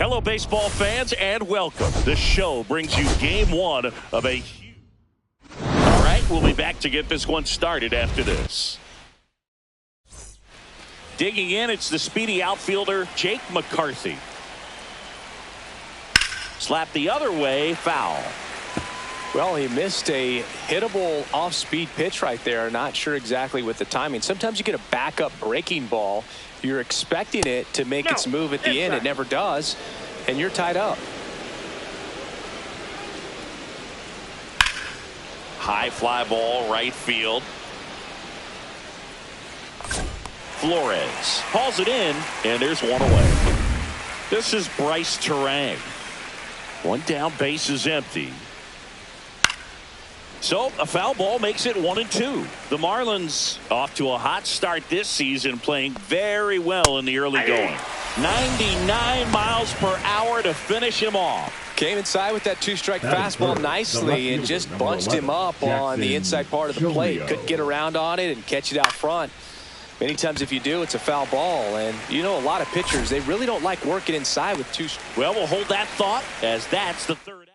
Hello, baseball fans, and welcome. The show brings you game one of a huge... All right, we'll be back to get this one started after this. Digging in, it's the speedy outfielder, Jake McCarthy. Slap the other way, foul. Well, he missed a hittable off-speed pitch right there. Not sure exactly with the timing. Sometimes you get a backup breaking ball. You're expecting it to make its move at the end. It never does, and you're tied up. High fly ball, right field. Flores hauls it in, and there's one away. This is Bryce Terang. One down, base is empty. So a foul ball makes it 1-2. The Marlins off to a hot start this season, playing very well in the early going. 99 miles per hour to finish him off. Came inside with that two-strike fastball nicely and just bunched him up on the inside part of the plate. Couldn't get around on it and catch it out front. Many times if you do, it's a foul ball. And you know, a lot of pitchers, they really don't like working inside with two. Well, we'll hold that thought as that's the third out.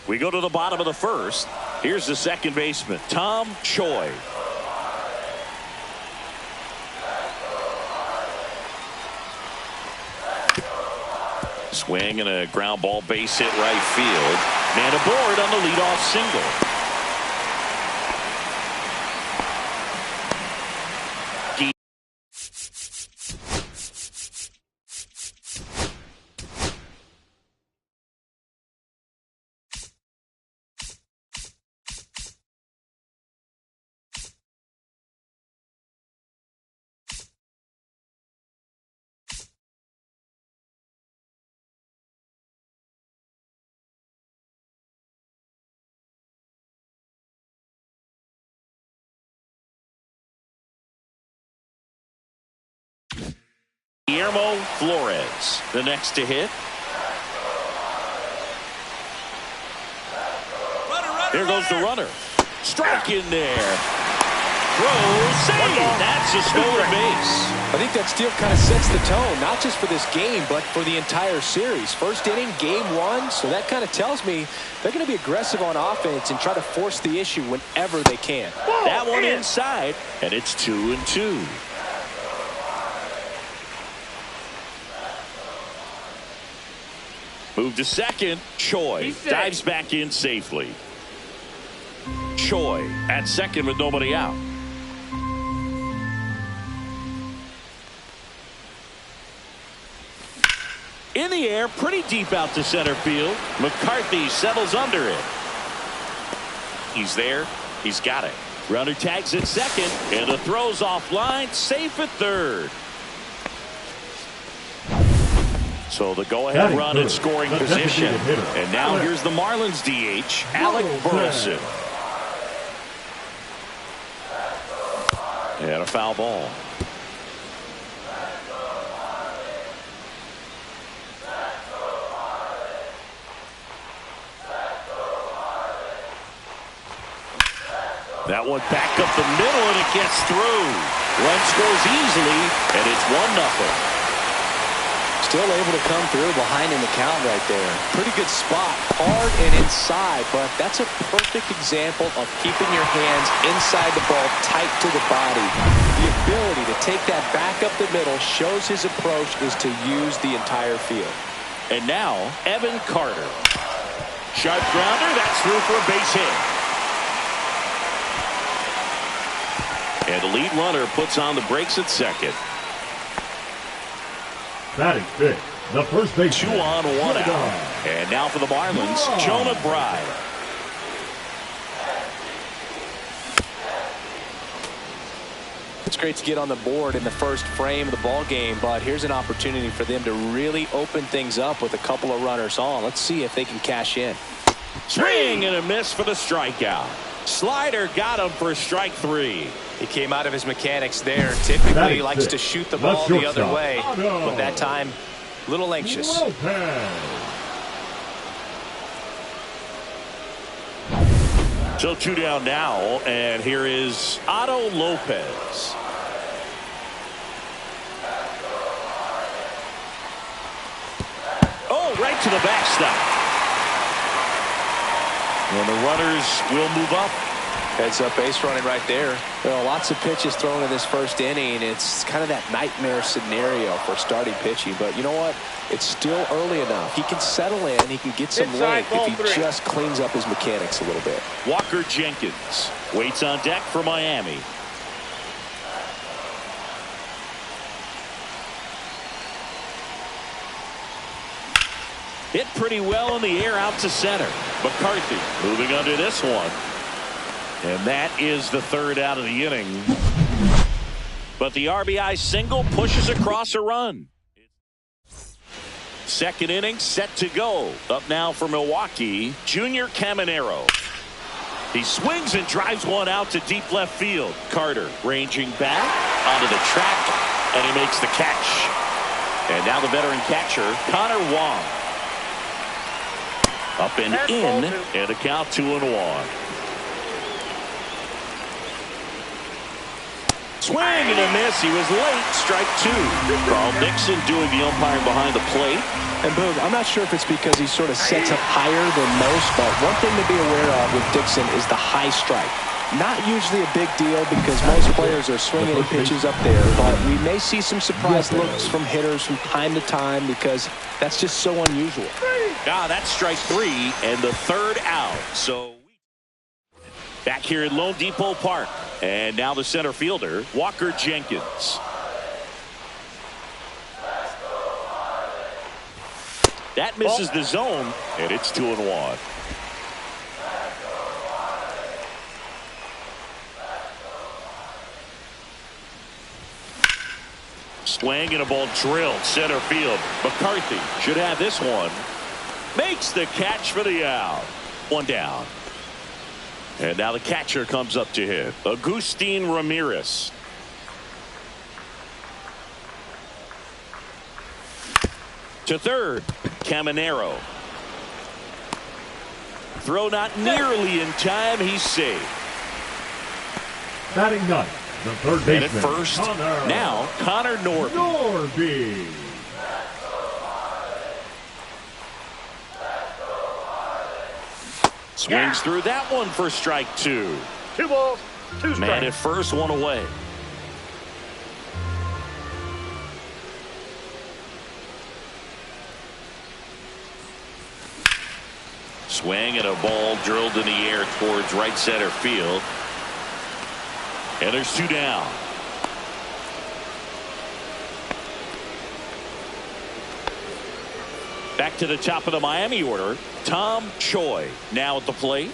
We go to the bottom of the first. Here's the second baseman, Tom Choi. Swing and a ground ball, base hit right field. Man aboard on the leadoff single. Guillermo Flores, the next to hit. Here goes the runner. Strike in there. Throw, save. That's a stolen base. I think that steal kind of sets the tone, not just for this game, but for the entire series. First inning, game one, so that kind of tells me they're going to be aggressive on offense and try to force the issue whenever they can. That one inside, and it's 2-2. Move to second. Choi dives back in safely. Choi at second with nobody out. In the air, pretty deep out to center field. McCarthy settles under it. He's there. He's got it. Runner tags at second, and the throw's offline. Safe at third. So the go-ahead run in scoring position. And now here's the Marlins DH, Alec Burleson. And a foul ball. That one back up the middle, and it gets through. Run scores easily, and it's 1-0. Still able to come through behind in the count right there. Pretty good spot, hard and inside, but that's a perfect example of keeping your hands inside the ball, tight to the body. The ability to take that back up the middle shows his approach is to use the entire field. And now, Evan Carter. Sharp grounder, that's through for a base hit. And the lead runner puts on the brakes at second. Batting fifth, the first base. 2 on, 1 out. And now for the Marlins, Jonah Bride. It's great to get on the board in the first frame of the ball game, but here's an opportunity for them to really open things up with a couple of runners on. Let's see if they can cash in. Swing and a miss for the strikeout. Slider got him for strike 3. He came out of his mechanics there. Typically he likes to shoot the ball the other way, but that time a little anxious. So 2 down now, and here is Otto Lopez. out to the backstop. And the runners will move up. Heads up base running right there. Well, lots of pitches thrown in this first inning. It's kind of that nightmare scenario for starting pitching. But you know what? It's still early enough. He can settle in. He can get some length if he just cleans up his mechanics a little bit. Walker Jenkins waits on deck for Miami. Hit pretty well in the air out to center. McCarthy moving under this one. And that is the third out of the inning. But the RBI single pushes across a run. Second inning set to go. Up now for Milwaukee, Junior Caminero. He swings and drives one out to deep left field. Carter ranging back onto the track, and he makes the catch. And now the veteran catcher, Connor Wong. Up and in, and a count 2-1. Swing and a miss. He was late. Strike two. Carl Dixon doing the umpiring behind the plate. And Boog, I'm not sure if it's because he sort of sets up higher than most, but one thing to be aware of with Dixon is the high strike. Not usually a big deal because most players are swinging pitches up there, but we may see some surprise looks from hitters from time to time because that's just so unusual. That's strike three and the third out. So back here at Lone Depot Park. And now the center fielder, Walker Jenkins. That misses the zone, and it's 2-1. Swing and a ball drilled center field. McCarthy should have this one. Makes the catch for the out. One down. And now the catcher comes up to hit. Agustin Ramirez. To third, Caminero. Throw not nearly in time. He's safe. Batting ninth, the third baseman. And at first, now Connor Norby. Swings through that one for strike two. 2 balls, 2 strikes. Man at first, one away. Swing and a ball drilled in the air towards right center field. And there's 2 down. Back to the top of the Miami order, Tom Choi now at the plate.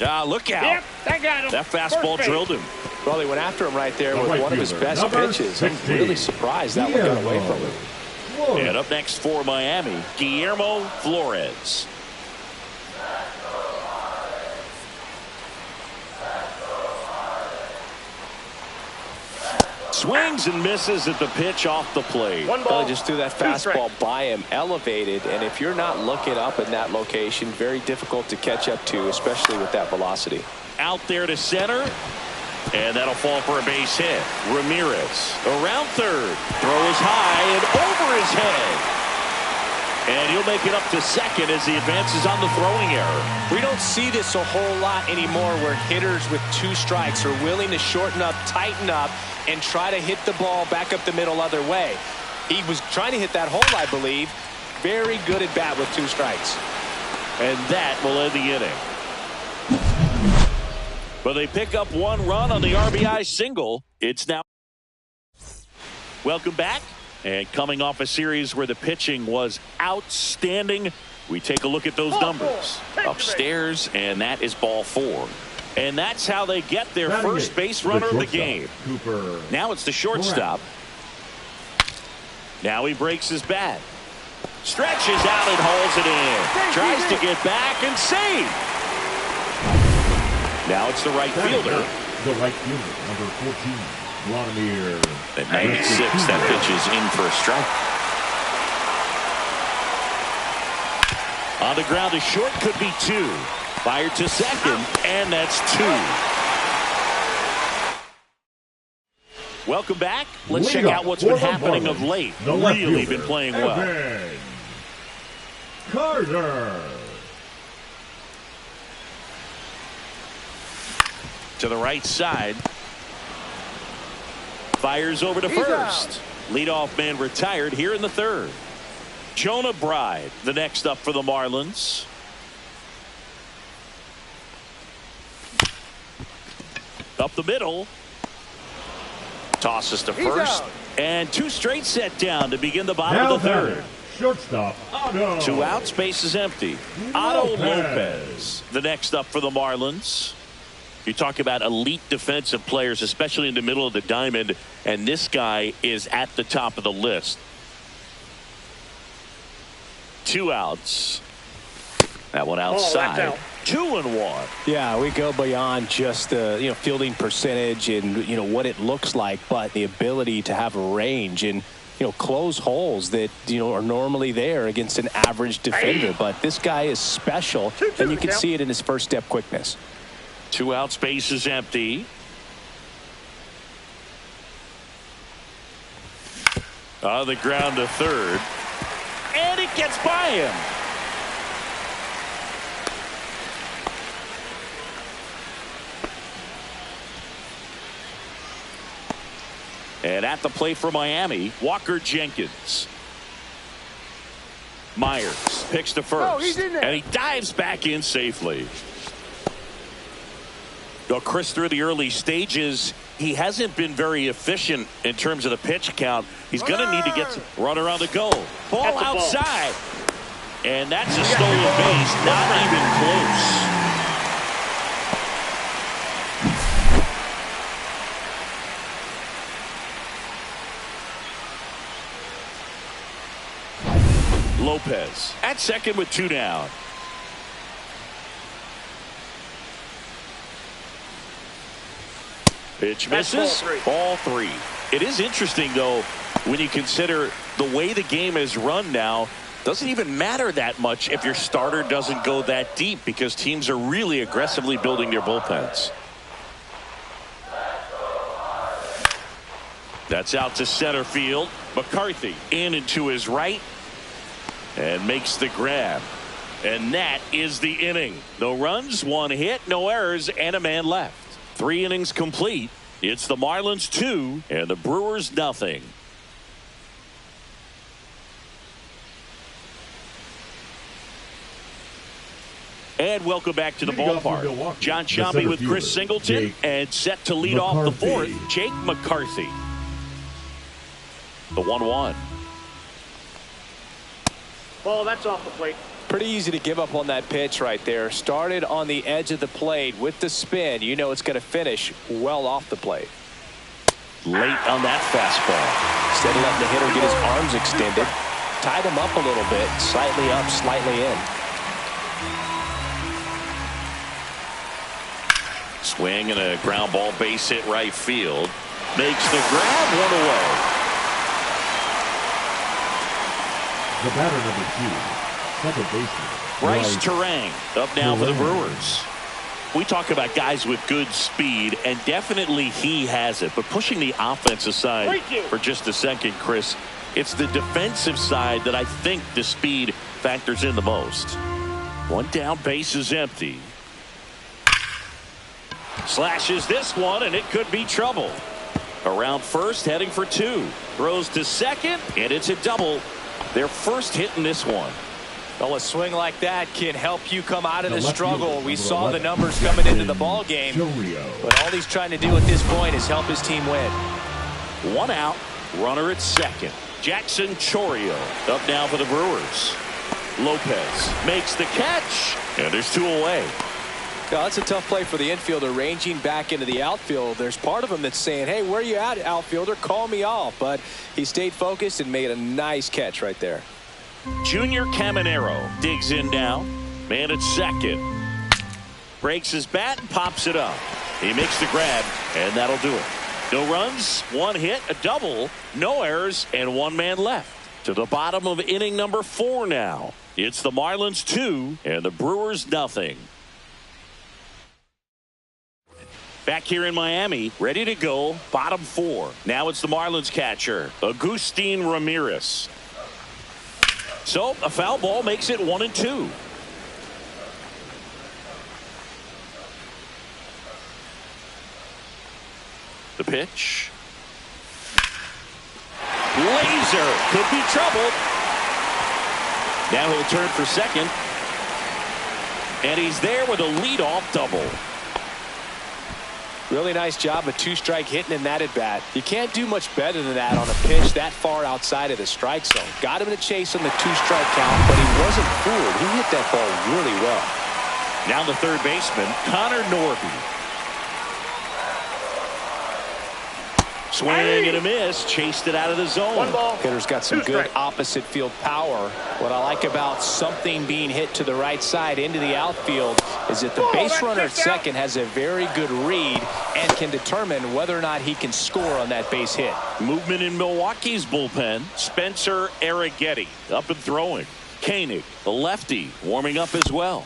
Look out. Yep, that got him. That fastball drilled him. Well, they went after him right there with one of his best pitches. I'm really surprised that one got away from him. And up next for Miami, Guillermo Flores. Swings and misses at the pitch off the plate. 1 ball. Well, just threw that fastball by him, elevated, and if you're not looking up in that location, very difficult to catch up to, especially with that velocity. Out there to center, and that'll fall for a base hit. Ramirez around third, throws high and over his head. And he'll make it up to second as he advances on the throwing error. We don't see this a whole lot anymore where hitters with 2 strikes are willing to shorten up, tighten up, and try to hit the ball back up the middle other way. He was trying to hit that hole, I believe. Very good at bat with 2 strikes. And that will end the inning. But they pick up 1 run on the RBI single. It's now. Welcome back. And coming off a series where the pitching was outstanding, we take a look at those numbers. Upstairs, and that is ball 4. And that's how they get their first base runner of the game. Cooper. Now it's the shortstop. Now he breaks his bat. Stretches out and holds it in. Tries to get back and save. Now it's the right fielder. The right fielder, number 14, Vladimir. At 96, that pitch is in for a strike. On the ground to short, could be 2. Fired to second, and that's 2. Welcome back. Let's check Leadoff out what's for been the happening Marlins, of late. the left Really fielder, been playing well. Evan Carter. To the right side. Fires over to first. Leadoff man retired here in the third. Jonah Bride, the next up for the Marlins. Up the middle. Tosses to first. And two straight set down to begin the bottom Now of the third. Shortstop, Otto. 2 outs, base is empty. Otto Lopez, the next up for the Marlins. You talk about elite defensive players, especially in the middle of the diamond, and this guy is at the top of the list. 2 outs. That one outside. 2-1. Yeah, we go beyond just the fielding percentage and what it looks like, but the ability to have a range and close holes that are normally there against an average defender. But this guy is special, and you can see it in his first step quickness. 2 outs, base is empty. On the ground to third. And it gets by him. And at the plate for Miami, Walker Jenkins. Myers picks to first. And he dives back in safely. Well, Chris, through the early stages, he hasn't been very efficient in terms of the pitch count. He's going to need to get some runner on the go. Ball outside. And that's a stolen base. Not even close. Lopez at second with 2 down. Pitch misses. Ball 3. It is interesting, though, when you consider the way the game is run now. Doesn't even matter that much if your starter doesn't go that deep, because teams are really aggressively building their bullpens. That's out to center field. McCarthy in and to his right. And makes the grab. And that is the inning. No runs, 1 hit, no errors, and a man left. 3 innings complete. It's the Marlins 2 and the Brewers nothing. And welcome back to the ballpark. John Sciambi with Chris Singleton, and set to lead off the fourth, Jake McCarthy. The 1-1. Ball, that's off the plate. Pretty easy to give up on that pitch right there. Started on the edge of the plate with the spin. It's going to finish well off the plate. Late on that fastball. Instead of letting the hitter get his arms extended, tied him up a little bit, slightly up, slightly in. Swing and a ground ball, base hit right field. Makes the grab, 1 away. The batter number 2, second baseman Bryce Terang up now for the Brewers. We talk about guys with good speed, and definitely he has it. But pushing the offense aside for just a second, Chris, it's the defensive side that I think the speed factors in the most. 1 down, base is empty. Slashes this one, and it could be trouble. Around first, heading for 2. Throws to second, and it's a double. Their first hit in this one. Well, a swing like that can help you come out of the struggle. We saw the numbers coming into the ball game, but all he's trying to do at this point is help his team win. 1 out, runner at second. Jackson Chourio up now for the Brewers. Lopez makes the catch, and there's 2 away. Now, that's a tough play for the infielder, ranging back into the outfield. There's part of him that's saying, hey, where are you at, outfielder? Call me off. But he stayed focused and made a nice catch right there. Junior Caminero digs in now. Man at second. Breaks his bat and pops it up. He makes the grab, and that'll do it. No runs, 1 hit, a double, no errors, and 1 man left. To the bottom of inning number 4 now. It's the Marlins 2 and the Brewers nothing. Back here in Miami, ready to go, bottom 4. Now it's the Marlins catcher, Agustin Ramirez. So a foul ball makes it 1-2. The pitch. Laser could be trouble. Now he'll turn for second. And he's there with a leadoff double. Really nice job of two-strike hitting in that at-bat. You can't do much better than that on a pitch that far outside of the strike zone. Got him in a chase on the two-strike count, but he wasn't fooled. He hit that ball really well. Now the third baseman, Connor Norby. Swing and a miss. Chased it out of the zone. 1 ball. Hitter's got some good strikes. opposite field power. What I like about something being hit to the right side into the outfield is that the base runner at second has a very good read and can determine whether or not he can score on that base hit. Movement in Milwaukee's bullpen. Spencer Arrighetti up and throwing. Koenig, the lefty, warming up as well.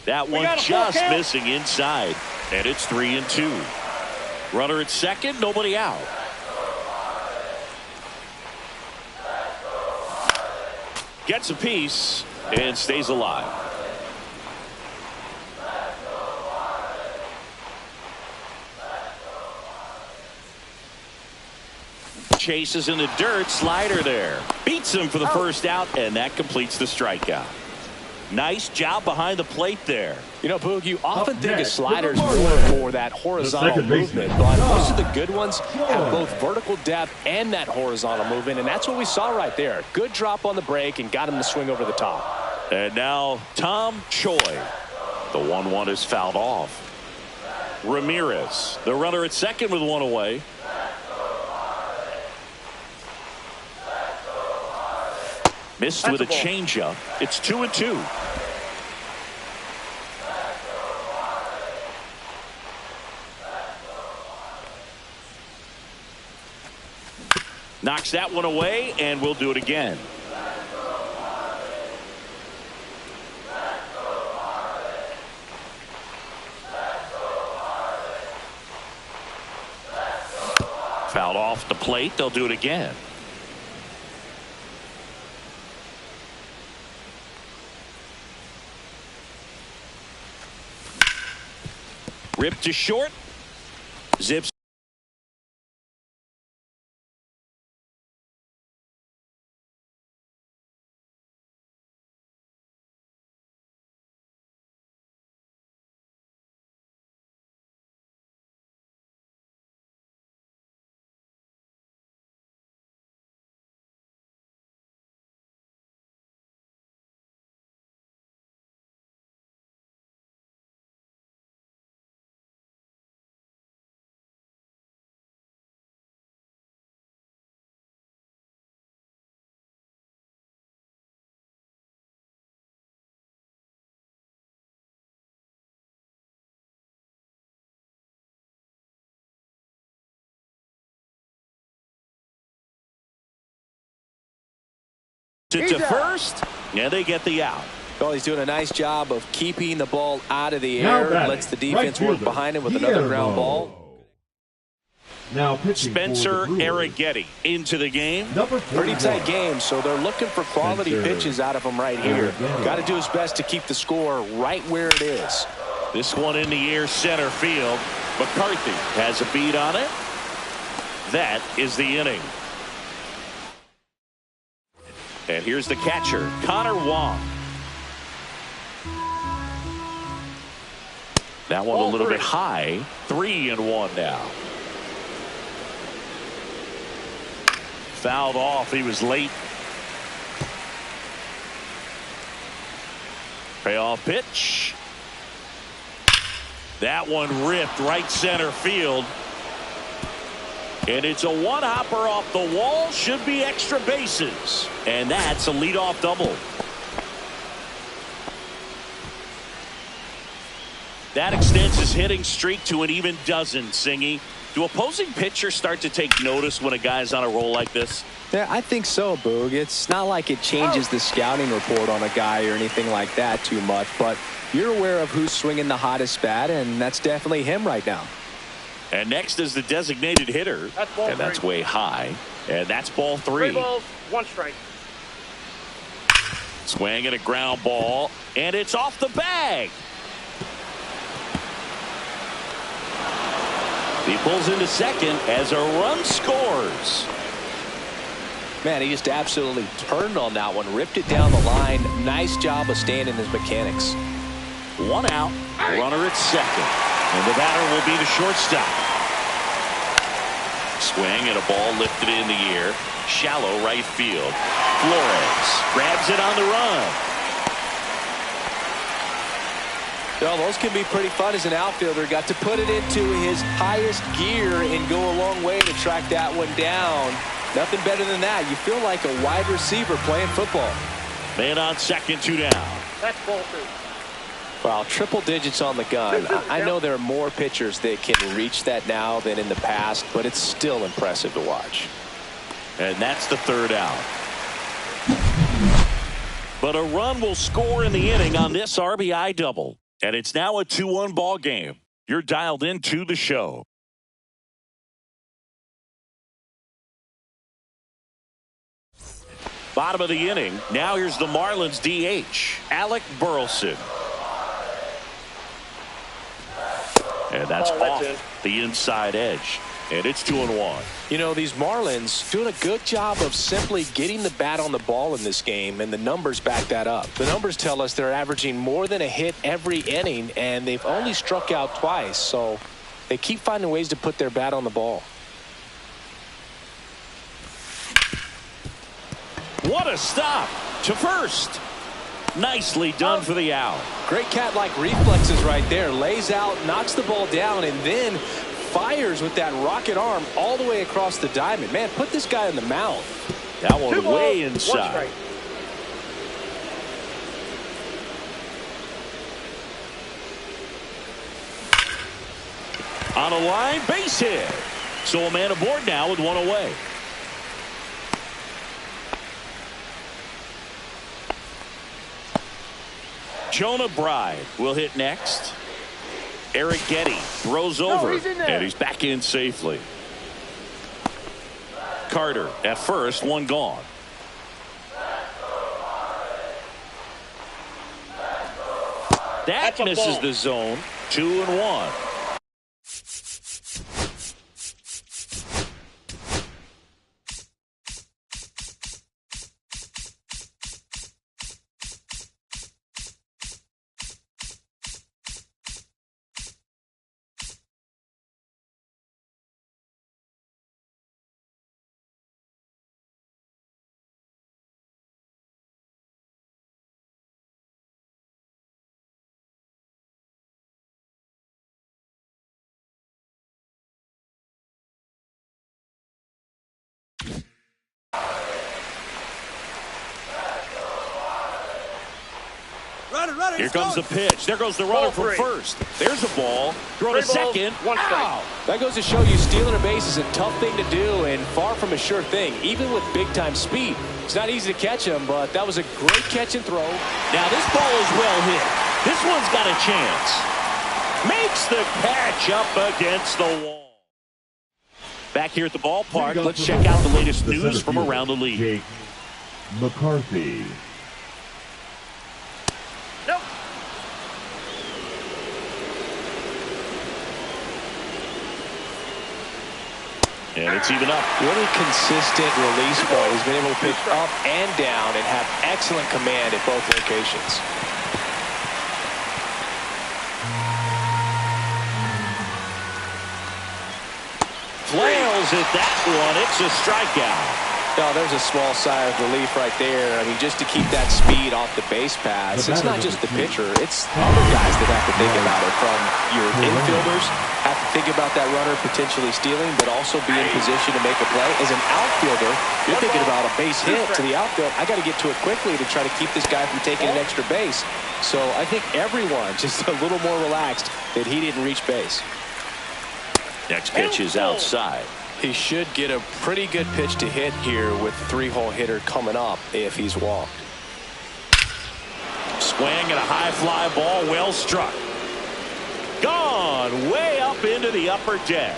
That one just missing inside. And it's 3-2. Runner at second, nobody out. Gets a piece and stays alive. Chases in the dirt, slider there. Beats him for the first out, and that completes the strikeout. Nice job behind the plate there. You know, Boog, you often think of next, sliders with the more Marlins, for that horizontal second baseman, movement, but most of the John. good ones have both vertical depth and that horizontal movement, and that's what we saw right there. Good drop on the break and got him to swing over the top. And now Tom Choi. The 1-1 is fouled off. Ramirez, the runner at second with one away. Missed with a changeup. It's 2-2. Knocks that one away, and we'll do it again. Fouled off the plate. They'll do it again. Ripped to short. Zips. To first, and they get the out. Well, he's doing a nice job of keeping the ball out of the Now air. batting, Lets the defense right work fielder, behind him with another ground ball. Now pitching Spencer for the Brewers, Arrighetti into the game. number Pretty 41. tight game, so they're looking for quality Spencer pitches out of him right here. Arrighetti. Got to do his best to keep the score right where it is. This one in the air, center field. McCarthy has a beat on it. That is the inning. And here's the catcher, Connor Wong. That one a little bit high. 3-1 now. Fouled off. He was late. Payoff pitch. That one ripped right center field. And it's a one-hopper off the wall. Should be extra bases. And that's a leadoff double. That extends his hitting streak to an even dozen, Singy. Do opposing pitchers start to take notice when a guy's on a roll like this? Yeah, I think so, Boog. It's not like it changes the scouting report on a guy or anything like that too much, but you're aware of who's swinging the hottest bat, and that's definitely him right now. And next is the designated hitter, and that's way high, and that's ball 3. 3 balls, 1 strike. Swing and a ground ball, and it's off the bag. He pulls into second as a run scores. Man, he just absolutely turned on that one, ripped it down the line. Nice job of staying in his mechanics. 1 out, runner at second, and the batter will be the shortstop. Swing and a ball lifted in the air, shallow right field. Flores grabs it on the run. Well, those can be pretty fun as an outfielder. Got to put it into his highest gear and go a long way to track that one down. Nothing better than that. You feel like a wide receiver playing football. Man on second, 2 down. That's ball 2. Wow, triple digits on the gun. I know there are more pitchers that can reach that now than in the past, but it's still impressive to watch. And that's the 3rd out. But a run will score in the inning on this RBI double. And it's now a 2-1 ball game. You're dialed into the show. Bottom of the inning. Now here's the Marlins DH, Alec Burleson. And that's off the inside edge. And it's 2-1. You know, these Marlins doing a good job of simply getting the bat on the ball in this game, and the numbers back that up. The numbers tell us they're averaging more than a hit every inning, and they've only struck out twice. So they keep finding ways to put their bat on the ball. What a stop to first. Nicely done for the out. Great cat-like reflexes right there. Lays out, knocks the ball down, and then fires with that rocket arm all the way across the diamond. Man, put this guy in the mouth. That one 2 balls, way 1 inside. strike. On a line, base hit. So a man aboard now with 1 away. Jonah Bride will hit next. Eric Getty throws over, and he's back in safely. Carter at first, 1 gone. That misses the zone. 2-1. Here comes the pitch. There goes the runner from first. There's a ball. Throw to second. 1 strike. That goes to show you stealing a base is a tough thing to do and far from a sure thing, even with big-time speed. It's not easy to catch him, but that was a great catch and throw. Now this ball is well hit. This one's got a chance. Makes the catch up against the wall. Back here at the ballpark, let's check out the latest news from around the league. Jake McCarthy. Nope. And it's even up. Really consistent release point. He's been able to pitch up and down and have excellent command at both locations. Flails at that one. It's a strikeout. Oh, there's a small sigh of relief right there. I mean, just to keep that speed off the base pass. It's not just the pitcher. It's other guys that have to think about it. From your infielders, have to think about that runner potentially stealing, but also be in position to make a play. As an outfielder, you're thinking about a base hit to the outfield. I got to get to it quickly to try to keep this guy from taking an extra base. So I think everyone just a little more relaxed that he didn't reach base. Next pitch is outside. He should get a pretty good pitch to hit here with the 3-hole hitter coming up if he's walked. Swing and a high fly ball, well struck. Gone way up into the upper deck.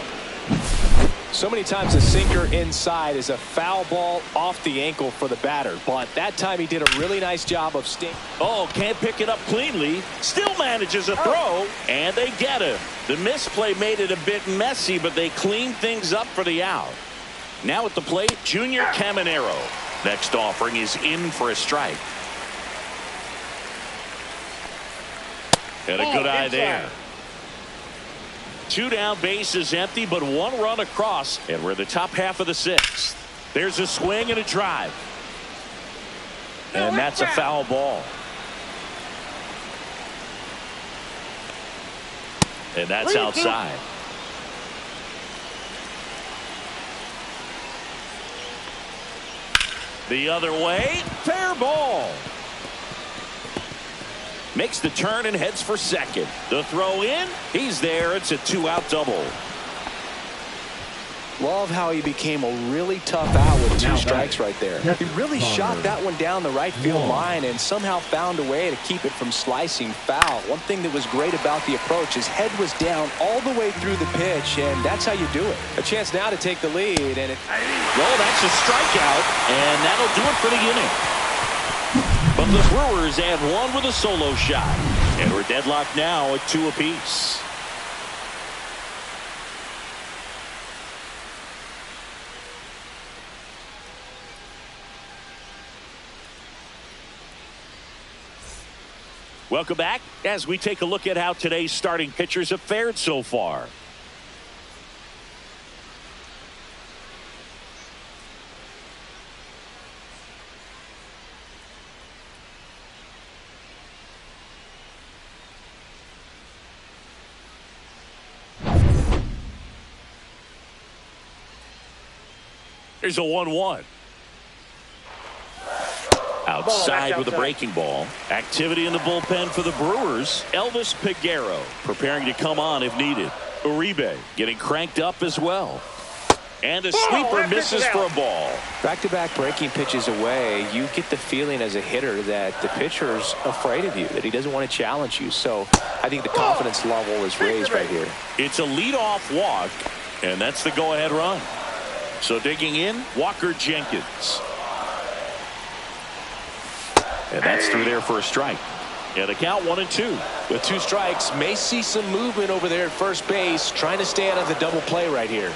So many times a sinker inside is a foul ball off the ankle for the batter, but that time he did a really nice job of staying. Oh, can't pick it up cleanly. Still manages a throw, and they get him. The misplay made it a bit messy, but they cleaned things up for the out. Now at the plate, Junior Caminero. Next offering is in for a strike. And a good eye there. 2 down, bases empty, but 1 run across, and we're in the top half of the 6th. There's a swing and a drive. And that's a foul ball. And that's outside. The other way, fair ball. Makes the turn and heads for second. The throw in, he's there. It's a 2-out double. Love how he became a really tough out with 2 strikes right there. He really shot that one down the right field line and somehow found a way to keep it from slicing foul. One thing that was great about the approach, his head was down all the way through the pitch, and that's how you do it. A chance now to take the lead, and well, that's a strikeout, and that'll do it for the inning. But the Brewers add 1 with a solo shot, and we're deadlocked now at 2 apiece. Welcome back as we take a look at how today's starting pitchers have fared so far. Here's a 1-1. Outside with a breaking ball. Activity in the bullpen for the Brewers. Elvis Peguero preparing to come on if needed. Uribe getting cranked up as well. And a sweeper misses for a ball. Back-to-back breaking pitches away, you get the feeling as a hitter that the pitcher's afraid of you, that he doesn't want to challenge you. So I think the confidence level is raised right here. It's a leadoff walk, and that's the go-ahead run. So digging in, Walker Jenkins. And that's through there for a strike. And the count 1-2. With 2 strikes, may see some movement over there at first base, trying to stay out of the double play right here.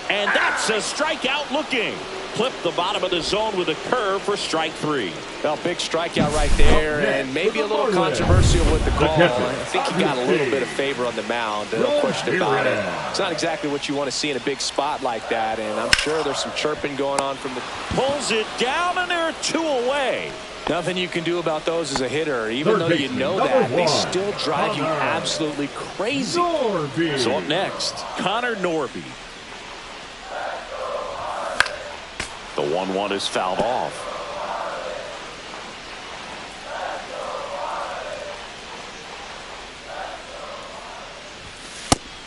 And that's a strikeout looking. Clip the bottom of the zone with a curve for strike 3. Well, big strikeout right there, and maybe a little controversial with the call. I think he got a little bit of favor on the mound. No question about it. It's not exactly what you want to see in a big spot like that, and I'm sure there's some chirping going on from the... Pulls it down, and they're 2 away. Nothing you can do about those as a hitter. Even though you know that, they still drive you absolutely crazy. So up next, Connor Norby. The 1-1 is fouled off.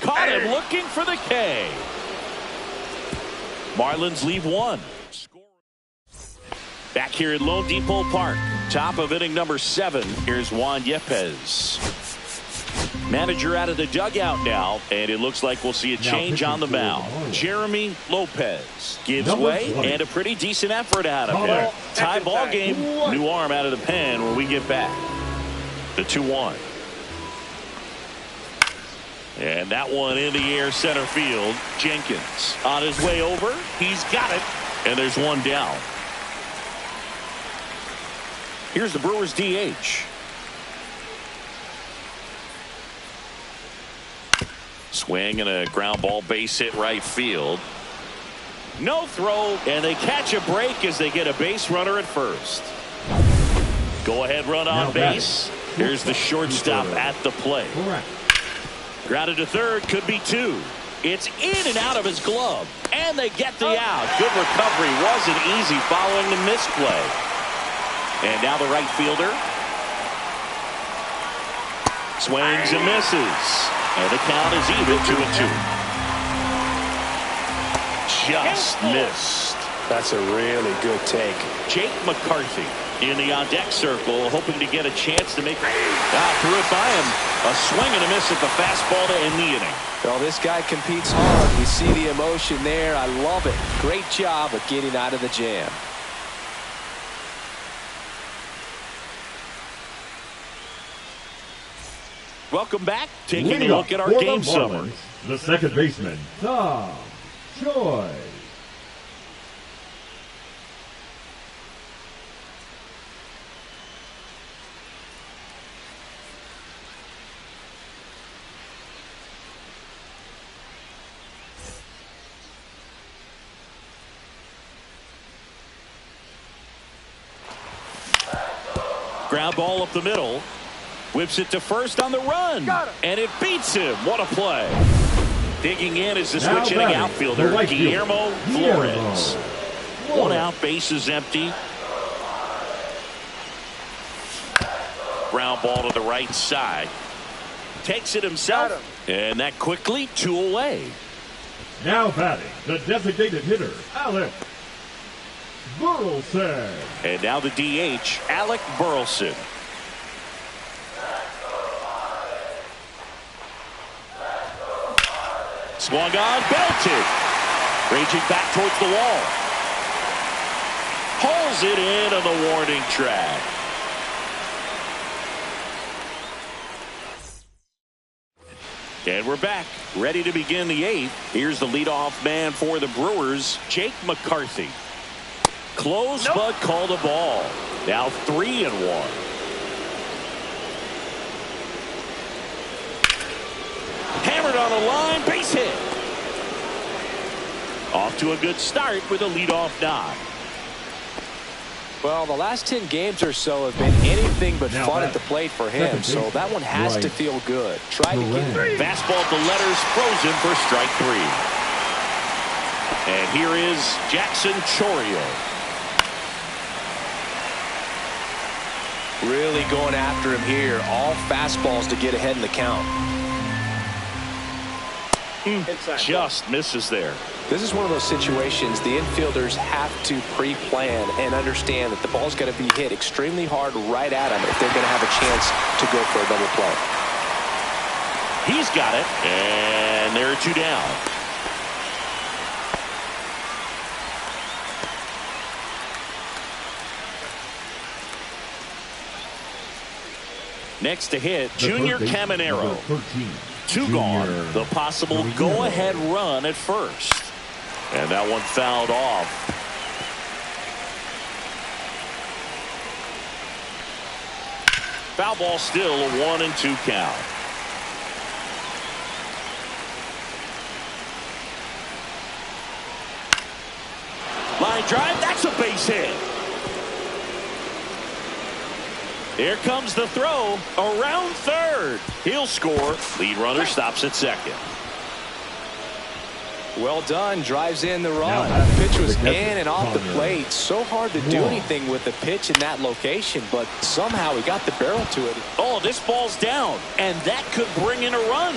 Caught him looking for the K. Marlins leave 1. Back here at Lone Depot Park, top of inning number 7. Here's Juan Yepez. Manager out of the dugout now, and it looks like we'll see a change on the mound. Jeremy Lopez gives way, and a pretty decent effort out of him. Tie ball game, new arm out of the pen when we get back. The 2-1. And that one in the air center field. Jenkins on his way over. He's got it, and there's 1 down. Here's the Brewers DH. Swing and a ground ball, base hit right field. No throw, and they catch a break as they get a base runner at first. Go ahead run on base. Here's the shortstop at the plate. Grounded to third, could be 2. It's in and out of his glove, and they get the out. Good recovery, wasn't easy following the misplay. And now the right fielder swings and misses. And the count is even 2-2. just missed. That's a really good take. Jake McCarthy in the on-deck circle, hoping to get a chance to make. Threw it by him. A swing and a miss at the fastball to end the inning. Well, this guy competes hard. We see the emotion there. I love it. Great job of getting out of the jam. Welcome back. Taking a look at our game summary. The second baseman, Tom Choi. Ground ball up the middle. Whips it to first on the run. And it beats him. What a play. Digging in is the switch hitting outfielder, Guillermo Flores. One out, base is empty. Ground ball to the right side. Takes it himself. And that quickly, 2 away. Now batting, the designated hitter, Alec Burleson. And now the DH, Alec Burleson. Swung on, belted. Raging back towards the wall. Hauls it in on the warning track. And we're back, ready to begin the 8th. Here's the leadoff man for the Brewers, Jake McCarthy. Close, but called a ball. Now 3-1. Hammered on the line, base hit. Off to a good start with a leadoff knock. Well, the last 10 games or so have been anything but fun at the plate for him, so that one has to feel good. Try to get fastball at the letters, frozen for strike 3. And here is Jackson Chourio. Really going after him here. All fastballs to get ahead in the count. Just misses there. This is one of those situations the infielders have to pre-plan and understand that the ball's going to be hit extremely hard right at them if they're going to have a chance to go for a double play. He's got it, and there are 2 down. Next to hit, Junior Caminero. 2 gone. The possible go-ahead run at first. And that one fouled off. Foul ball still, a 1-2 count. Line drive, that's a base hit. Here comes the throw around third. He'll score. Lead runner stops at second. Well done. Drives in the run. Pitch was in and off the plate. So hard to do anything with the pitch in that location, but somehow he got the barrel to it. Oh, this ball's down, and that could bring in a run.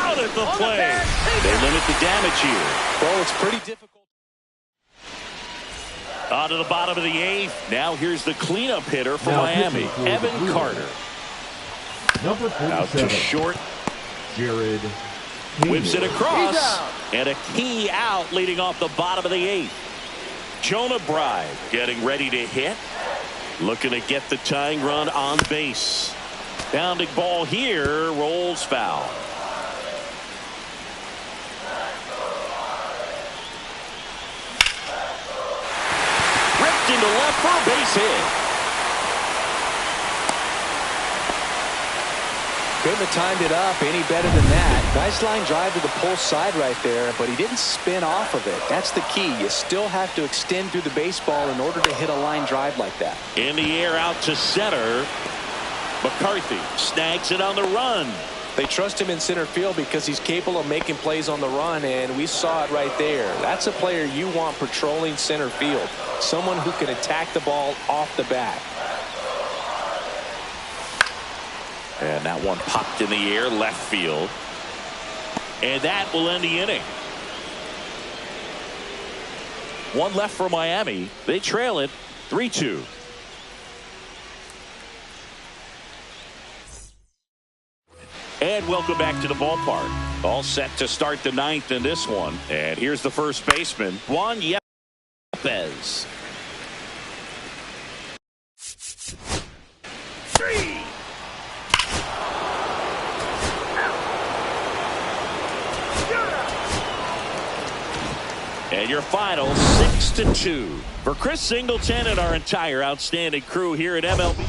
Out at the plate. They limit the damage here. Well, it's pretty difficult. On to the bottom of the 8th. Now here's the cleanup hitter for Miami, Evan Carter. Number 47. Out to short. Jared Whips it across. And a key out leading off the bottom of the 8th. Jonah Bride getting ready to hit. Looking to get the tying run on base. Bounding ball here. Rolls foul. Into left for a base hit. Couldn't have timed it up any better than that. Nice line drive to the pull side right there, but he didn't spin off of it. That's the key. You still have to extend through the baseball in order to hit a line drive like that. In the air out to center. McCarthy snags it on the run. They trust him in center field because he's capable of making plays on the run, and we saw it right there. That's a player you want patrolling center field. Someone who can attack the ball off the bat. And that one popped in the air left field. And that will end the inning. One left for Miami. They trail it 3-2. And welcome back to the ballpark. All set to start the ninth in this one. And here's the first baseman, Juan Yepez. And your final 6-2 for Chris Singleton and our entire outstanding crew here at MLB.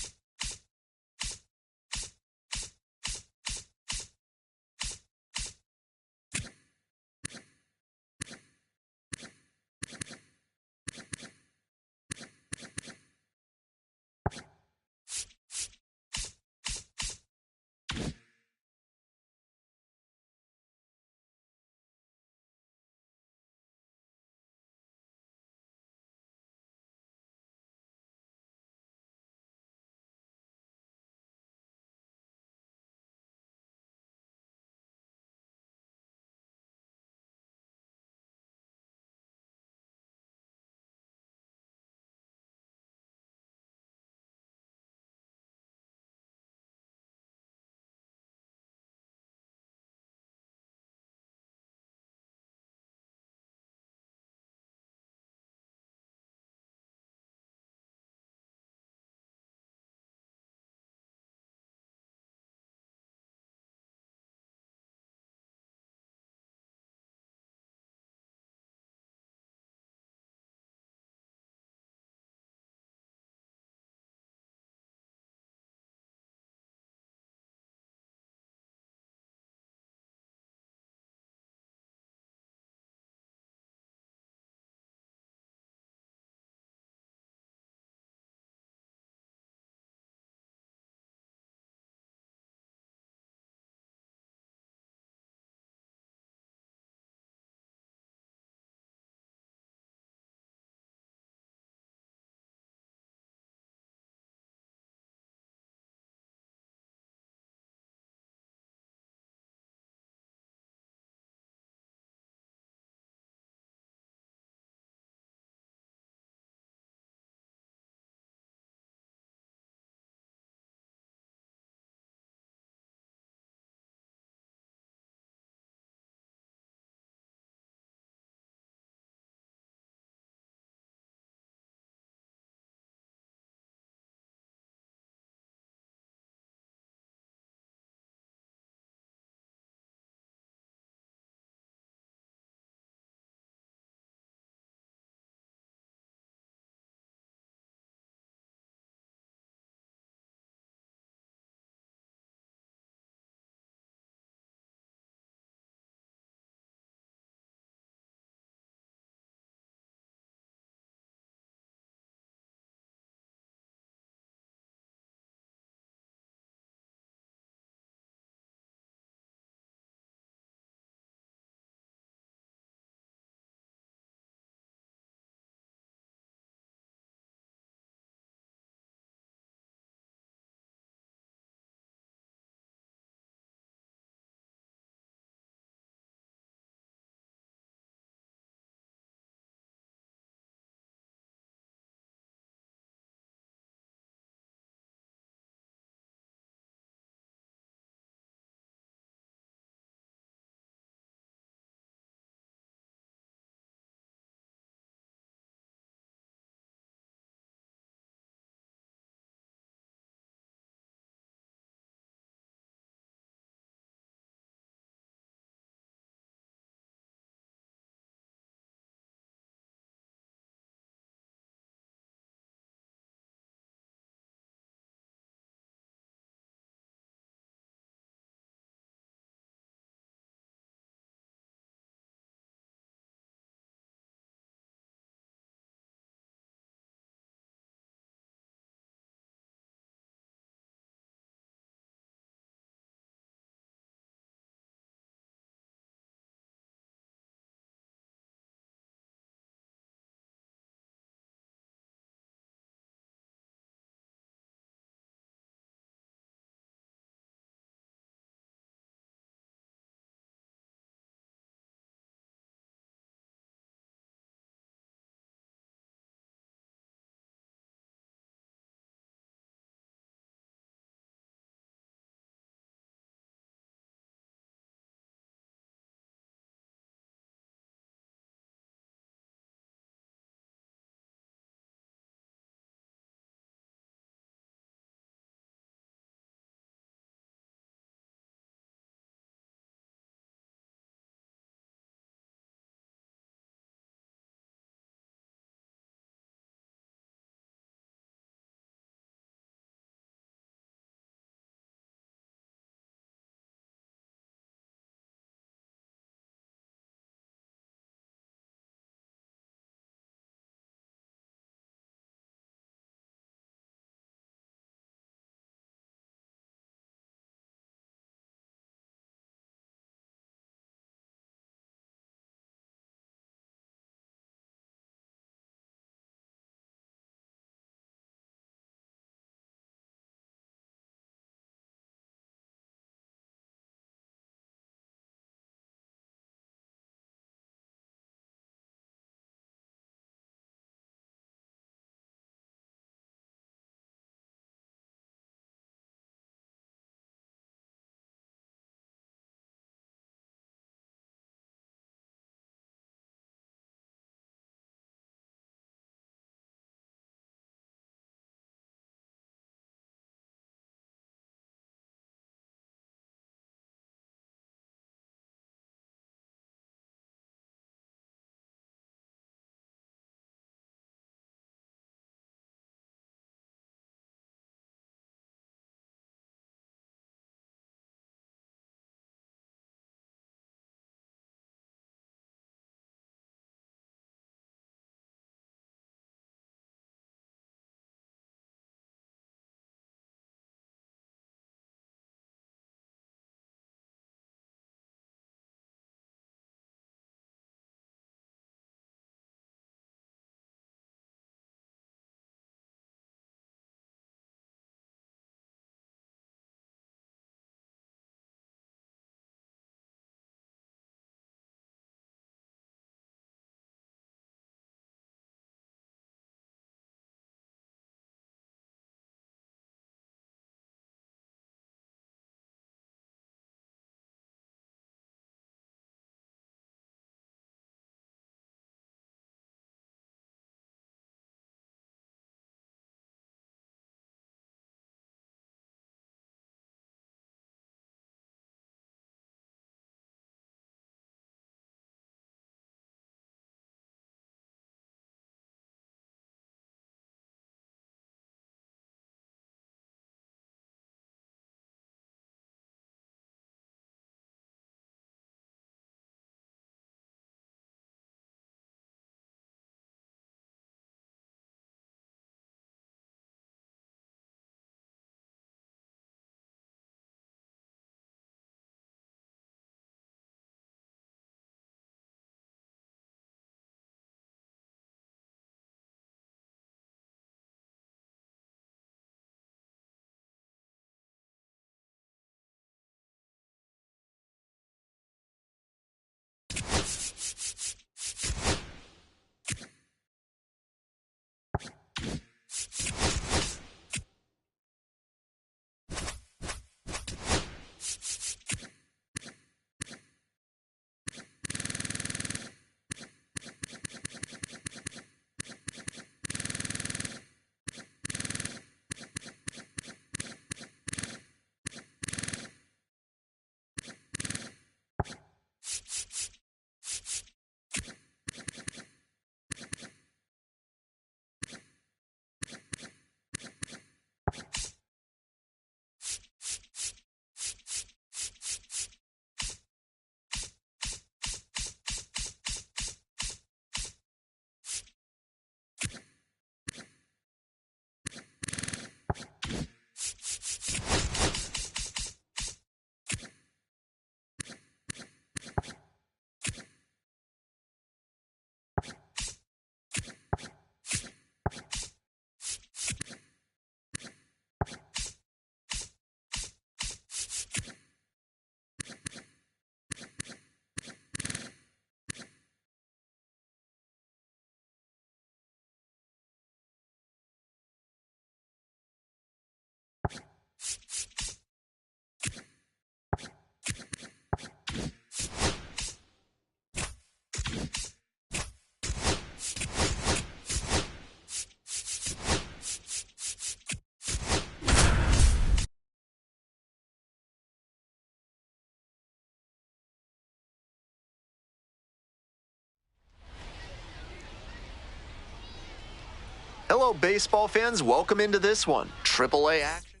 Hello, baseball fans. Welcome into this one. AAA action.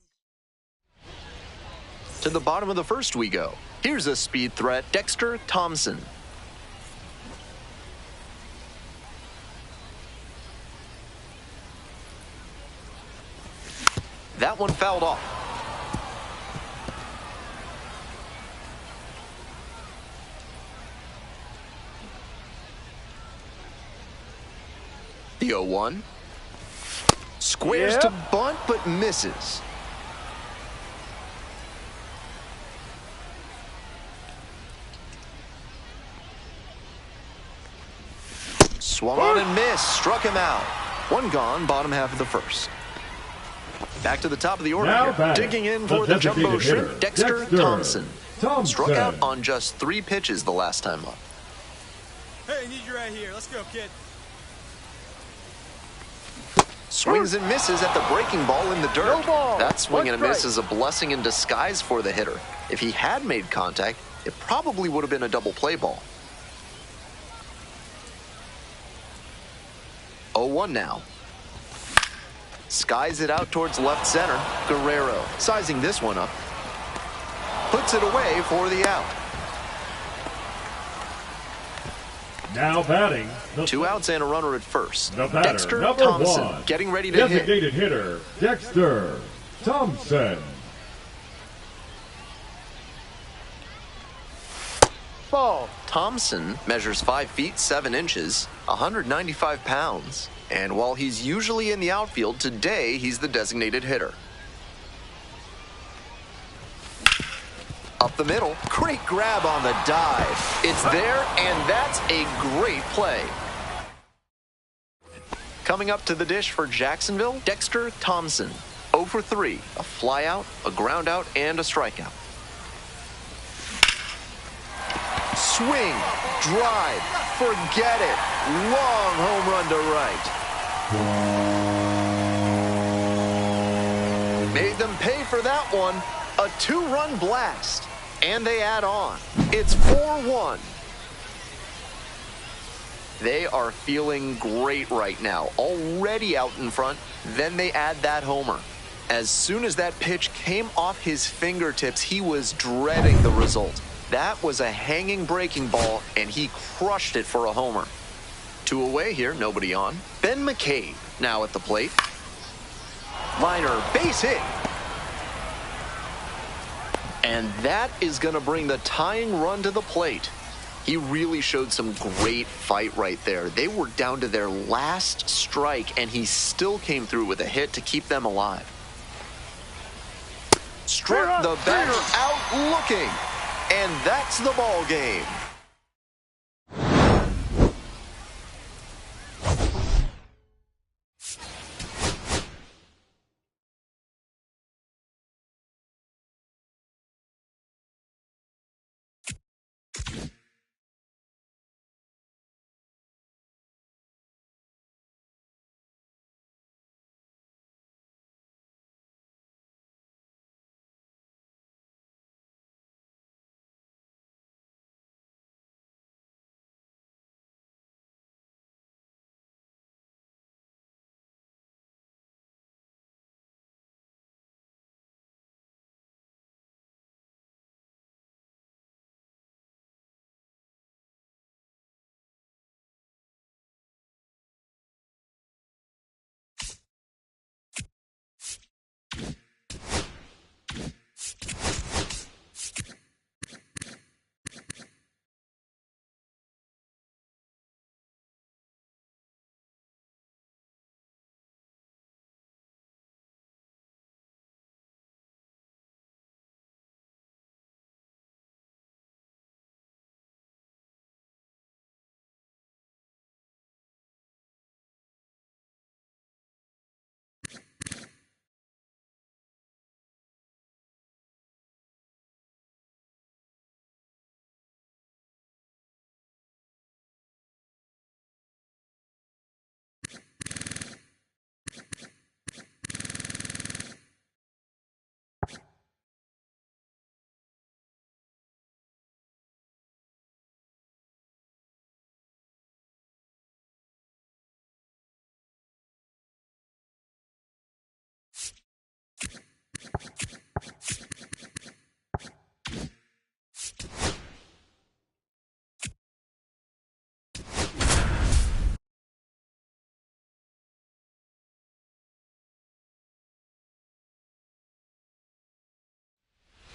To the bottom of the first we go. Here's a speed threat, Dexter Thompson. That one fouled off. The 0-1. Squares to bunt, but misses. Swung on and missed. Struck him out. One gone, bottom half of the first. Back to the top of the order here. Digging in for the jumbo shrimp, Dexter Thompson. Struck out on just 3 pitches the last time up. Hey, I need you right here. Let's go, kid. Swings and misses at the breaking ball in the dirt. That swing and a miss is a blessing in disguise for the hitter. If he had made contact, it probably would have been a double play ball. 0-1 now. Skies it out towards left center. Guerrero sizing this one up. Puts it away for the out. Now batting. 2 outs and a runner at first. The batter, Dexter number Thompson 1. getting ready to hit. Designated hitter, Dexter Thompson. Ball. Thompson measures 5 feet 7 inches, 195 pounds. And while he's usually in the outfield, today he's the designated hitter. Up the middle, great grab on the dive. It's there, and that's a great play. Coming up to the dish for Jacksonville, Dexter Thompson. 0 for 3, a flyout, a ground out, and a strikeout. Swing, drive, forget it. Long home run to right. Made them pay for that one. A 2-run blast. And they add on. It's 4-1. They are feeling great right now. Already out in front. Then they add that homer. As soon as that pitch came off his fingertips, he was dreading the result. That was a hanging breaking ball, and he crushed it for a homer. 2 away here, nobody on. Ben McCabe now at the plate. Liner, base hit. And that is going to bring the tying run to the plate. He really showed some great fight right there. They were down to their last strike, and he still came through with a hit to keep them alive. Struck the batter out looking. And that's the ball game.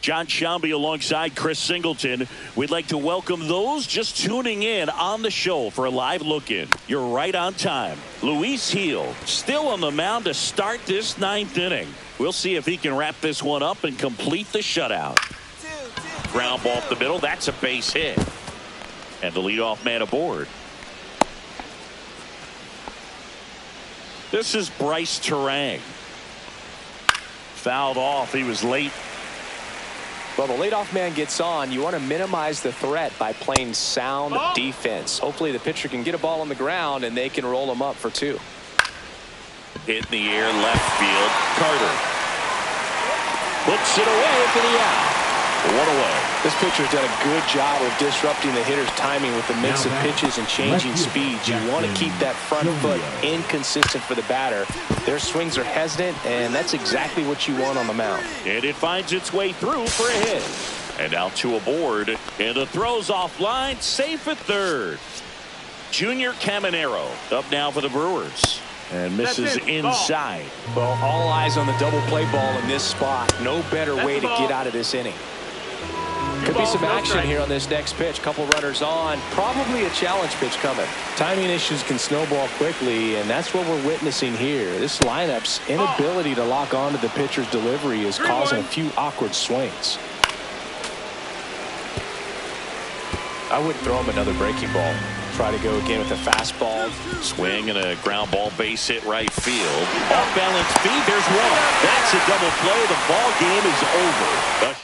John Shambi alongside Chris Singleton. We'd like to welcome those just tuning in on the show for a live look-in. You're right on time. Luis Gil still on the mound to start this ninth inning. We'll see if he can wrap this one up and complete the shutout. Ground ball up the middle. That's a base hit. And the leadoff man aboard. This is Bryce Terang. Fouled off. He was late. Well, the leadoff man gets on. You want to minimize the threat by playing sound defense. Hopefully the pitcher can get a ball on the ground and they can roll him up for 2. Hit in the air, left field. Carter hooks it away for the out. 1 away. This pitcher's done a good job of disrupting the hitter's timing with the mix of pitches and changing speeds. You want to keep that front foot inconsistent for the batter. Their swings are hesitant, and that's exactly what you want on the mound. And it finds its way through for a hit. And now 2 aboard. And the throw's offline, safe at third. Junior Caminero up now for the Brewers. And misses inside. Well, all eyes on the double play ball in this spot. No better way to get out of this inning. Could be some action here on this next pitch. Couple runners on. Probably a challenge pitch coming. Timing issues can snowball quickly, and that's what we're witnessing here. This lineup's inability to lock onto the pitcher's delivery is causing a few awkward swings. I wouldn't throw him another breaking ball. Try to go again with a fastball. Swing and a ground ball base hit right field. Off balance feed. There's one. That's a double play. The ball game is over.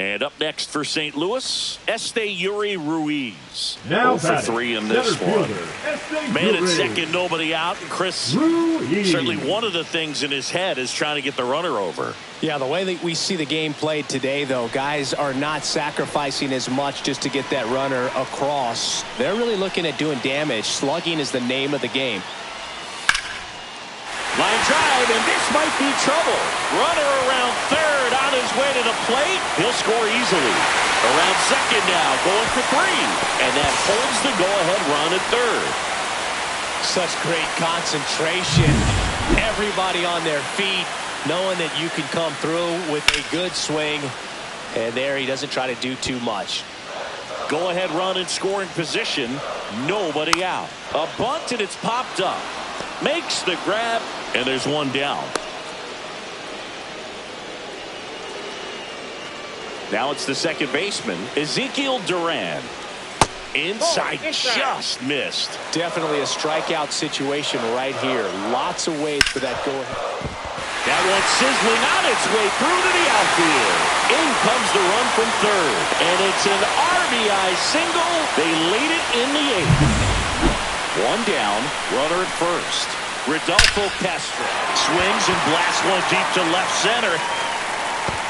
And up next for St. Louis, Yuri Ruiz. Now 0 for 3 in this one. Man at second, nobody out. And Chris, certainly one of the things in his head is trying to get the runner over. Yeah, the way that we see the game played today, though, guys are not sacrificing as much just to get that runner across. They're really looking at doing damage. Slugging is the name of the game. Line drive, and this might be trouble. Runner around third on his way to the plate. He'll score easily. Around second now, going for 3. And that holds the go-ahead run at third. Such great concentration. Everybody on their feet, knowing that you can come through with a good swing. And there he doesn't try to do too much. Go-ahead run in scoring position. Nobody out. A bunt, and it's popped up. Makes the grab, and there's one down. Now it's the second baseman, Ezekiel Duran. Inside, just missed. Definitely a strikeout situation right here. Lots of ways for that go-ahead. That one sizzling on its way through to the outfield. In comes the run from third, and it's an RBI single. They lead it in the 8th. One down, runner at first. Rodolfo Castro swings and blasts one deep to left center.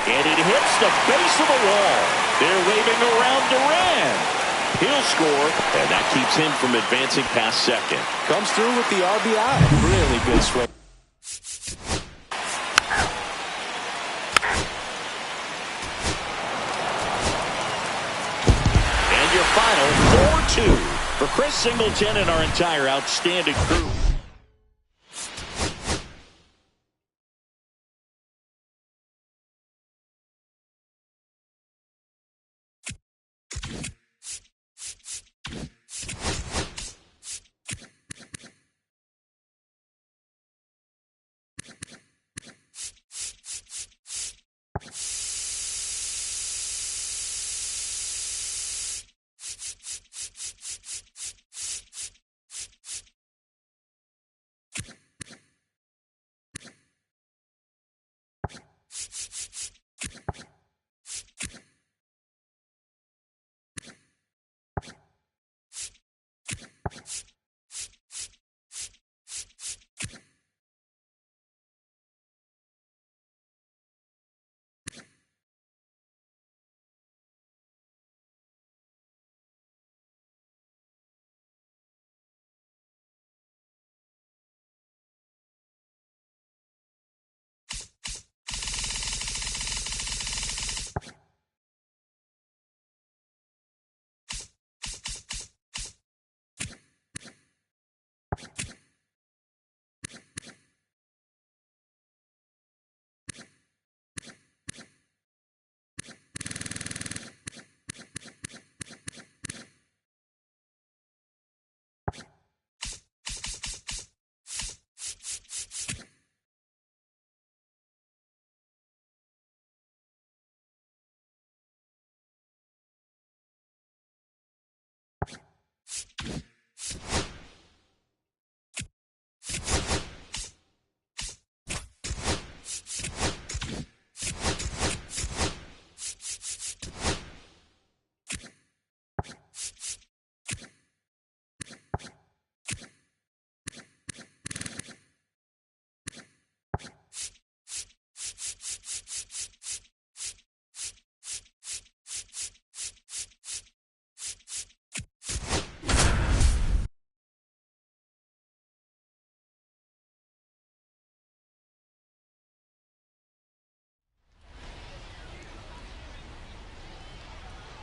And it hits the base of the wall. They're waving around Duran. He'll score, and that keeps him from advancing past second. Comes through with the RBI. Really good swing. And your final 4-2. For Chris Singleton and our entire outstanding crew.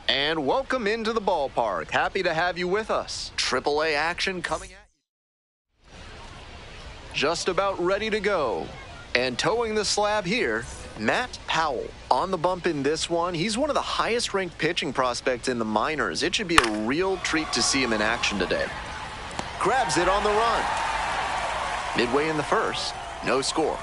And welcome into the ballpark. Happy to have you with us. AAA action coming at you. Just about ready to go. And towing the slab here, Matt Powell. On the bump in this one, he's one of the highest ranked pitching prospects in the minors. It should be a real treat to see him in action today. Grabs it on the run. Midway in the first, no score.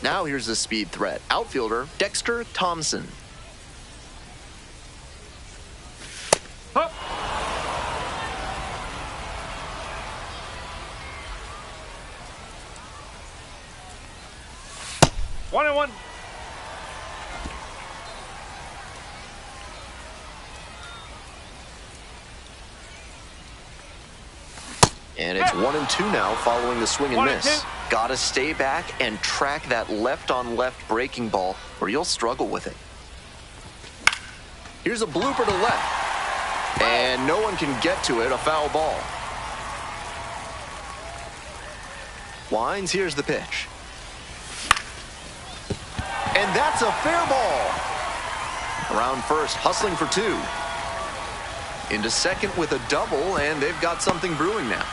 Now here's the speed threat. Outfielder Dexter Thompson. 1-1. And it's 1-2 now following the swing and miss. 1-2. Gotta stay back and track that left-on-left breaking ball, or you'll struggle with it. Here's a blooper to left. And no one can get to it, a foul ball. Winds, here's the pitch. And that's a fair ball. Around first, hustling for two. Into second with a double, and they've got something brewing now.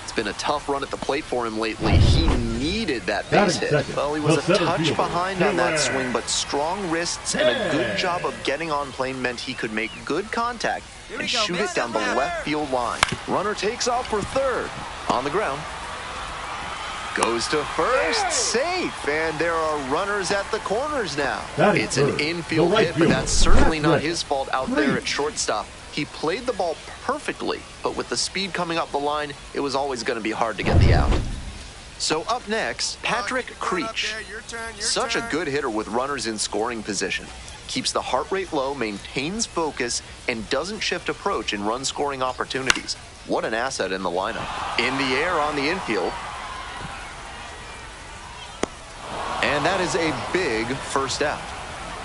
It's been a tough run at the plate for him lately. He needed that base hit. Well, he was a touch behind on that swing, but strong wrists and a good job of getting on plane meant he could make good contact and shoot it down the left field line. Runner takes off for third. On the ground. Goes to first, safe, and there are runners at the corners now. It's an infield hit, but that's certainly not his fault out there at shortstop. He played the ball perfectly, but with the speed coming up the line, it was always going to be hard to get the out. So up next, Patrick Creech. Such a good hitter with runners in scoring position. Keeps the heart rate low, maintains focus, and doesn't shift approach in run-scoring opportunities. What an asset in the lineup. In the air on the infield. And that is a big first out.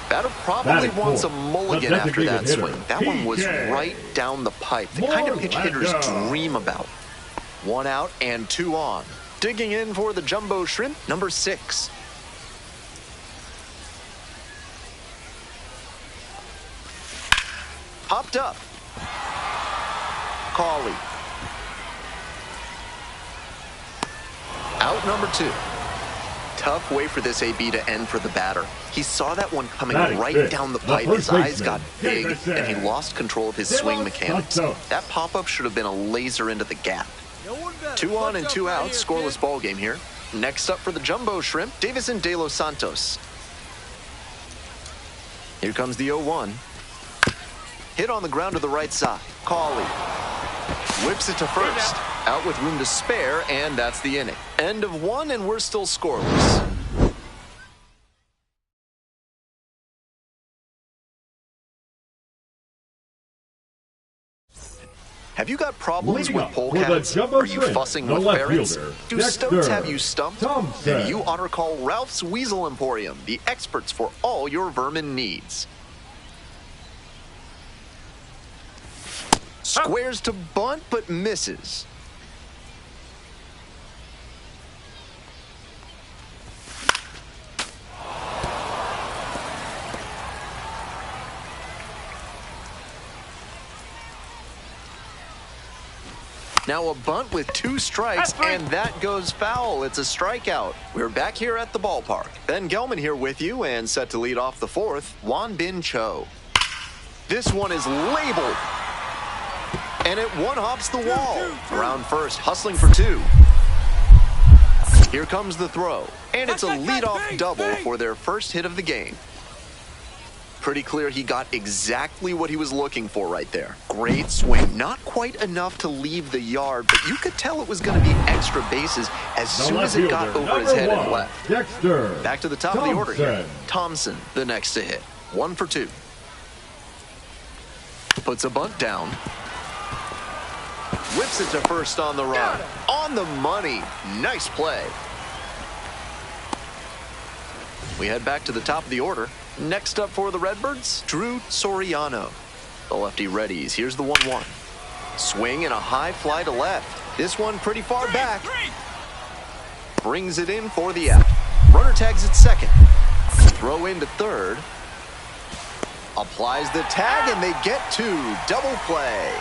Batter probably wants a mulligan after that swing. That one was right down the pipe. The kind of pitch hitters dream about. 1 out and 2 on. Digging in for the jumbo shrimp, number 6. Popped up. Cawley. Out number 2. Tough way for this AB to end for the batter. He saw that one coming right down the pipe. His eyes got big, and he lost control of his swing mechanics. That pop-up should have been a laser into the gap. 2 on and 2 out, scoreless ball game here. Next up for the jumbo shrimp, Davison De Los Santos. Here comes the 0-1. Hit on the ground to the right side. Cawley whips it to first. Out with room to spare, and that's the inning. End of 1, and we're still scoreless. Have you got problems with polecats? Are you fussing with ferrets? Do stoats have you stumped? Then you ought to call Ralph's Weasel Emporium, the experts for all your vermin needs. Squares to bunt, but misses. Now a bunt with 2 strikes, and that goes foul. It's a strikeout. We're back here at the ballpark. Ben Gelman here with you, and set to lead off the 4th, Won Bin Cho. This one is labeled. And it one-hops the wall. Around first, hustling for 2. Here comes the throw. And it's a leadoff double for their first hit of the game. Pretty clear he got exactly what he was looking for right there. Great swing. Not quite enough to leave the yard, but you could tell it was going to be extra bases as soon as it got over his head and left. Back to the top of the order here. Thompson, the next to hit. 1 for 2. Puts a bunt down. Whips it to first on the run. On the money. Nice play. We head back to the top of the order. Next up for the Redbirds, Drew Soriano. The lefty readies. Here's the 1-1. Swing and a high fly to left. This one pretty far back. Brings it in for the out. Runner tags at second. Throw into third. Applies the tag, and they get 2. Double play.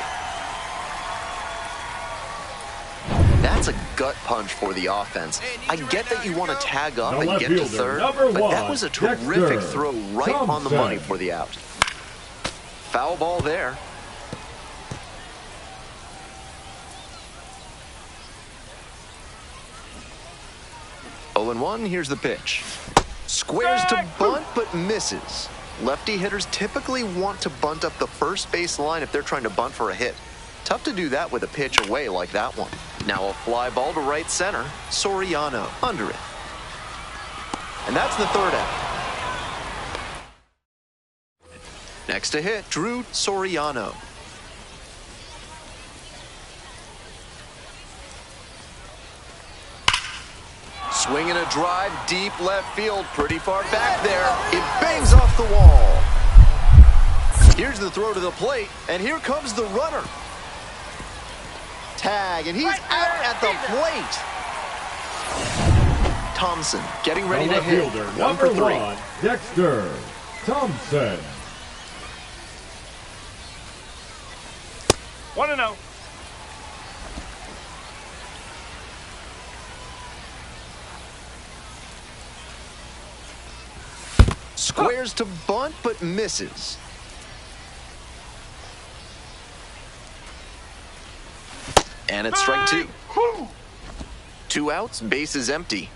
That's a gut punch for the offense. I get that you want to tag up and get to third, but that was a terrific throw right on the money for the out. Foul ball there. Oh, and 1, here's the pitch. Squares to bunt, but misses. Lefty hitters typically want to bunt up the first base line if they're trying to bunt for a hit. Tough to do that with a pitch away like that one. Now a fly ball to right center. Soriano under it. And that's the third out. Next to hit, Drew Soriano. Swinging a drive deep left field, pretty far back there. It bangs off the wall. Here's the throw to the plate, and here comes the runner. Tag, and he's out at the plate. Thompson getting ready to hit. One for 3. Dexter Thompson. 1-0. Squares to bunt, but misses. And it's strike 2. 2 outs, bases empty.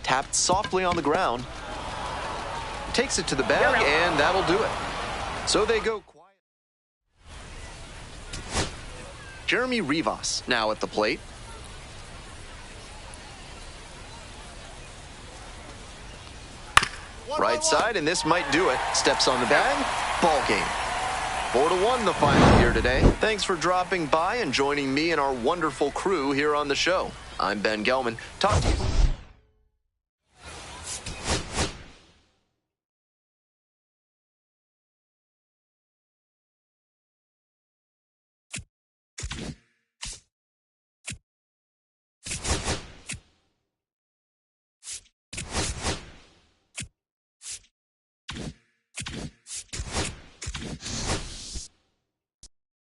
Tapped softly on the ground. Takes it to the bag, and that'll do it. So they go quiet. Jeremy Rivas now at the plate. Right side, and this might do it. Steps on the bag. Ball game. 4-1 the final here today. Thanks for dropping by and joining me and our wonderful crew here on the show. I'm Ben Gelman. Talk to you.